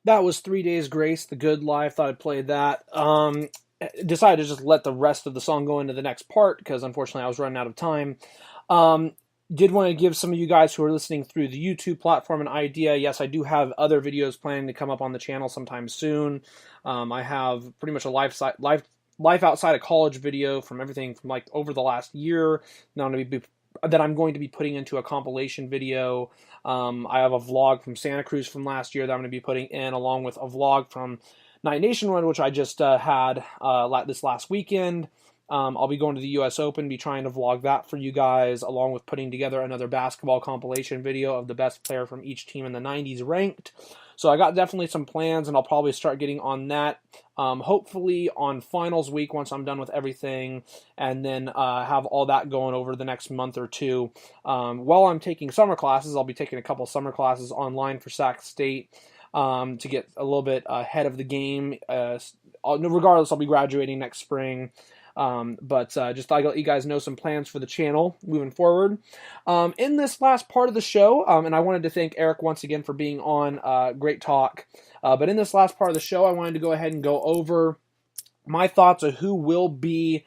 That was 3 Days Grace, The Good Life. Thought I'd play that. Decided to just let the rest of the song go into the next part because unfortunately I was running out of time. Um, did want to give some of you guys who are listening through the YouTube platform an idea. Yes, I do have other videos planning to come up on the channel sometime soon. I have pretty much a life outside of college video from everything from like over the last year. Now that I'm going to be putting into a compilation video. I have a vlog from Santa Cruz from last year that I'm going to be putting in, along with a vlog from Night Nation Run, which I just had this last weekend. I'll be going to the U.S. Open, be trying to vlog that for you guys, along with putting together another basketball compilation video of the best player from each team in the 90s ranked. So I got definitely some plans, and I'll probably start getting on that, hopefully on finals week once I'm done with everything, and then have all that going over the next month or two. While I'm taking summer classes, I'll be taking a couple summer classes online for Sac State to get a little bit ahead of the game. Regardless, I'll be graduating next spring. But just thought I'd let you guys know some plans for the channel moving forward. In this last part of the show, and I wanted to thank Eric once again for being on, great talk. But in this last part of the show, I wanted to go ahead and go over my thoughts of who will be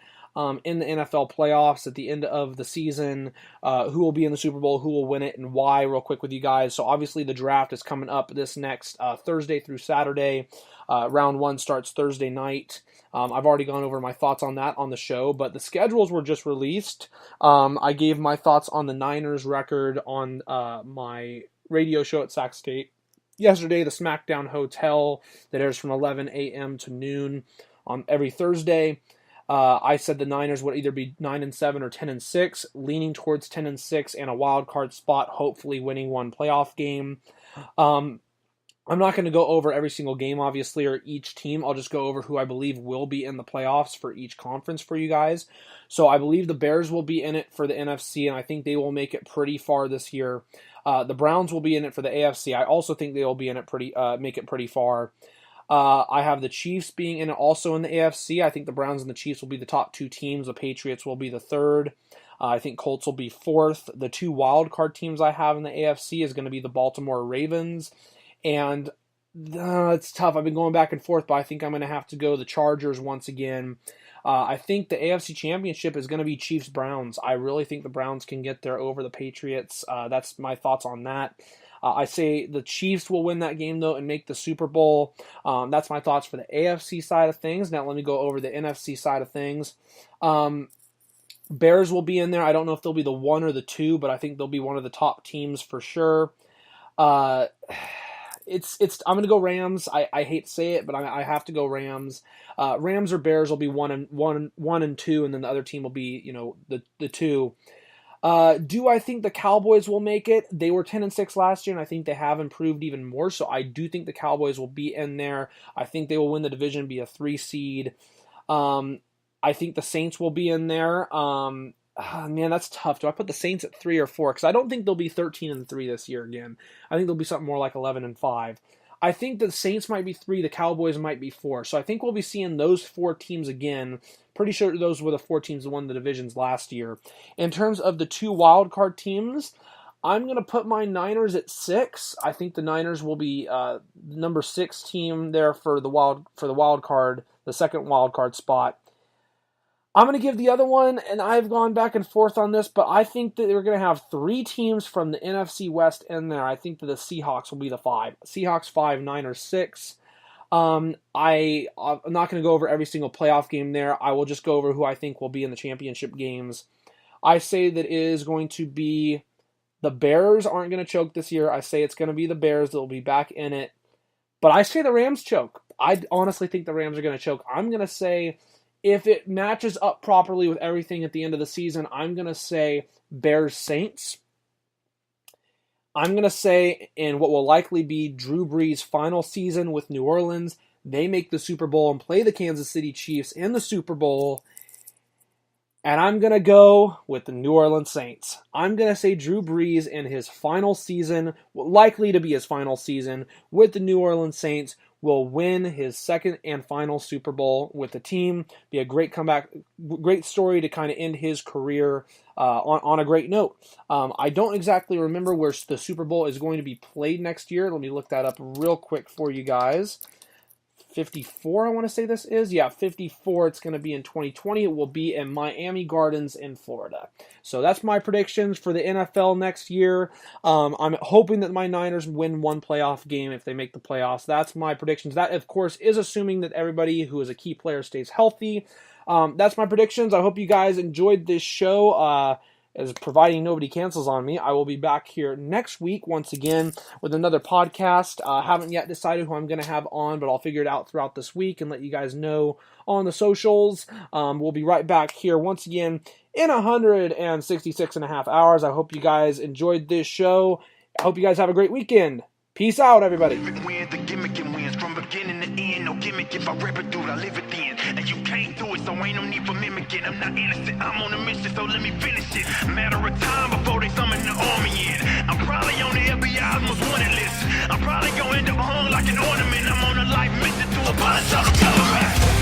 in the NFL playoffs at the end of the season, who will be in the Super Bowl, who will win it, and why, real quick with you guys. So obviously the draft is coming up this next Thursday through Saturday. Round one starts Thursday night. I've already gone over my thoughts on that on the show, but the schedules were just released. I gave my thoughts on the Niners record on my radio show at Sac State yesterday, the SmackDown Hotel, that airs from 11 a.m. to noon on every Thursday. I said the Niners would either be 9-7 or 10-6, leaning towards 10-6 and a wild card spot, hopefully winning one playoff game. I'm not going to go over every single game, obviously, or each team. I'll just go over who I believe will be in the playoffs for each conference for you guys. So I believe the Bears will be in it for the NFC, and I think they will make it pretty far this year. The Browns will be in it for the AFC. I also think they will be in it make it pretty far. I have the Chiefs being in it also in the AFC. I think the Browns and the Chiefs will be the top two teams. The Patriots will be the third. I think Colts will be fourth. The two wild card teams I have in the AFC is going to be the Baltimore Ravens. And it's tough. I've been going back and forth, but I think I'm going to have to go the Chargers once again. I think the AFC Championship is going to be Chiefs-Browns. I really think the Browns can get there over the Patriots. That's my thoughts on that. I say the Chiefs will win that game, though, and make the Super Bowl. That's my thoughts for the AFC side of things. Now let me go over the NFC side of things. Bears will be in there. I don't know if they'll be the 1 or the 2, but I think they'll be one of the top teams for sure. I'm going to go Rams. I hate to say it, but I have to go Rams. Rams or Bears will be 1 and 2, and then the other team will be, the 2. Do I think the Cowboys will make it? They were 10-6 last year, and I think they have improved even more. So I do think the Cowboys will be in there. I think they will win the division, be a 3 seed. I think the Saints will be in there. Man, that's tough. Do I put the Saints at 3 or 4? Because I don't think they'll be 13-3 this year again. I think they'll be something more like 11-5. I think the Saints might be 3, the Cowboys might be 4. So I think we'll be seeing those 4 teams again. Pretty sure those were the 4 teams that won the divisions last year. In terms of the 2 wild card teams, I'm going to put my Niners at 6. I think the Niners will be the number 6 team there for the wild card, the second wild card spot. I'm going to give the other one, and I've gone back and forth on this, but I think that they're going to have 3 teams from the NFC West in there. I think that the Seahawks will be the 5. Seahawks 5, Niners 6. I'm not going to go over every single playoff game there. I will just go over who I think will be in the championship games. I say that it is going to be the Bears aren't going to choke this year. I say it's going to be the Bears that will be back in it. But I say the Rams choke. I honestly think the Rams are going to choke. I'm going to say, if it matches up properly with everything at the end of the season, I'm going to say Bears-Saints. I'm going to say in what will likely be Drew Brees' final season with New Orleans, they make the Super Bowl and play the Kansas City Chiefs in the Super Bowl. And I'm going to go with the New Orleans Saints. I'm going to say Drew Brees in his final season, likely to be his final season, with the New Orleans Saints, will win his second and final Super Bowl with the team. Be a great comeback, great story to kind of end his career on a great note. I don't exactly remember where the Super Bowl is going to be played next year. Let me look that up real quick for you guys. 54, I want to say this is. Yeah, 54. It's going to be in 2020. It will be in Miami Gardens in Florida. So that's my predictions for the NFL next year. I'm hoping that my Niners win one playoff game if they make the playoffs. That's my predictions. That, of course, is assuming that everybody who is a key player stays healthy. That's my predictions. I hope you guys enjoyed this show. As providing nobody cancels on me, I will be back here next week once again with another podcast. Haven't yet decided who I'm going to have on, but I'll figure it out throughout this week and let you guys know on the socials. We'll be right back here once again in 166 and a half hours. I hope you guys enjoyed this show. I hope you guys have a great weekend. Peace out, everybody. From beginning to end, no gimmick. If I rap it, dude, I live it then. And you can't do it, so ain't no need for mimicking. I'm not innocent, I'm on a mission, so let me finish it. Matter of time before they summon the army in. I'm probably on the FBI's most wanted list. I'm probably gonna end up hung like an ornament. I'm on a life mission to abolish all the government.